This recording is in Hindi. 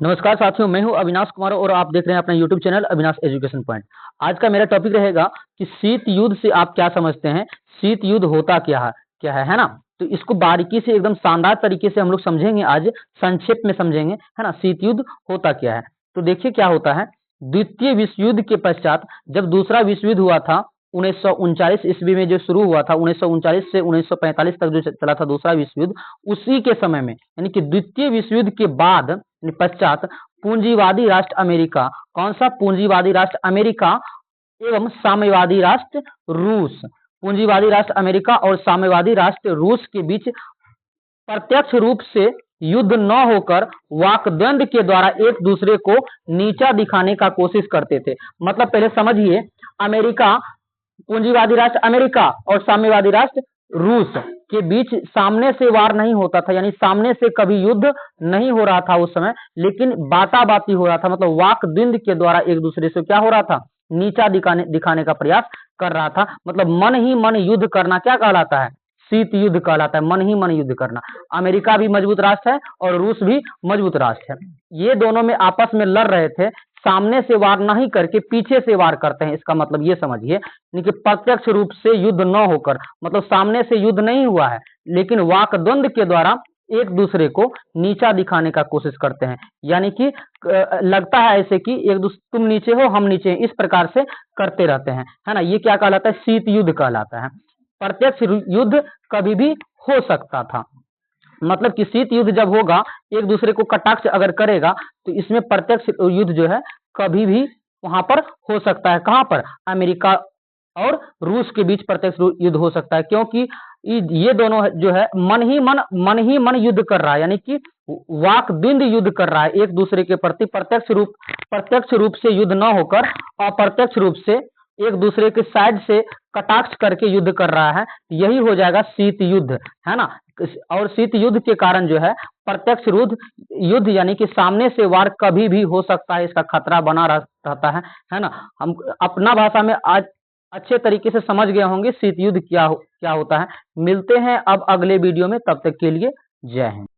नमस्कार साथियों, मैं हूं अविनाश कुमार और आप देख रहे हैं अपना YouTube channel Avinash education point. आज का मेरा टॉपिक रहेगा कि शीत युद्ध से आप क्या समझते हैं, शीत युद्ध होता क्या है ना। तो इसको बारीकी से एकदम शानदार तरीके से हम लोग समझेंगे, आज संक्षेप में समझेंगे, है ना। शीत युद्ध होता क्या है, तो देखिए क्या होता है। द्वितीय विश्व युद्ध के पश्चात जब दूसरा विश्व युद्ध हुआ था 1939 ईस्वी में, जो शुरू हुआ था 1939 से 1945 तक जो चला था दूसरा विश्व युद्ध, उसी के समय में यानी कि द्वितीय विश्व युद्ध के बाद पश्चात पूंजीवादी राष्ट्र अमेरिका, कौन सा पूंजीवादी राष्ट्र अमेरिका एवं साम्यवादी राष्ट्र रूस, पूंजीवादी राष्ट्र अमेरिका और साम्यवादी राष्ट्र रूस के बीच प्रत्यक्ष रूप से युद्ध न होकर वाकद्वंद के द्वारा एक दूसरे को नीचा दिखाने का कोशिश करते थे। मतलब पहले समझिए, अमेरिका, पूंजीवादी राष्ट्र अमेरिका और साम्यवादी राष्ट्र रूस के बीच सामने से वार नहीं होता था, यानी सामने से कभी युद्ध नहीं हो रहा था उस समय, लेकिन बाताबाती हो रहा था। मतलब वाकद्वंद के द्वारा एक दूसरे से क्या हो रहा था, नीचा दिखाने का प्रयास कर रहा था। मतलब मन ही मन युद्ध करना क्या कहलाता है, शीत युद्ध कहलाता है। मन ही मन युद्ध करना। अमेरिका भी मजबूत राष्ट्र है और रूस भी मजबूत राष्ट्र है, ये दोनों में आपस में लड़ रहे थे। सामने से वार नहीं करके पीछे से वार करते हैं, इसका मतलब ये समझिए कि प्रत्यक्ष रूप से युद्ध न होकर, मतलब सामने से युद्ध नहीं हुआ है, लेकिन वाकद्वंद के द्वारा एक दूसरे को नीचा दिखाने का कोशिश करते हैं। यानी कि लगता है ऐसे कि एक दूसरे, तुम नीचे हो हम नीचे हैं, इस प्रकार से करते रहते हैं, है ना। ये क्या कहलाता है, शीत युद्ध कहलाता है। प्रत्यक्ष युद्ध कभी भी हो सकता था, मतलब कि शीत युद्ध जब होगा, एक दूसरे को कटाक्ष अगर करेगा, तो इसमें प्रत्यक्ष युद्ध जो है कभी भी वहां पर हो सकता है। कहां पर, अमेरिका और रूस के बीच प्रत्यक्ष युद्ध हो सकता है, क्योंकि ये दोनों जो है मन ही मन युद्ध कर रहा है, यानी कि वाकद्वंद युद्ध कर रहा है एक दूसरे के प्रति। प्रत्यक्ष रूप से युद्ध न होकर अप्रत्यक्ष रूप से एक दूसरे के साइड से कटाक्ष करके युद्ध कर रहा है, यही हो जाएगा शीत युद्ध, है ना। और शीत युद्ध के कारण जो है प्रत्यक्ष युद्ध यानी कि सामने से वार कभी भी हो सकता है, इसका खतरा बना रहता है ना। हम अपना भाषा में आज अच्छे तरीके से समझ गए होंगे शीत युद्ध क्या होता है। मिलते हैं अब अगले वीडियो में, तब तक के लिए जय हिंद।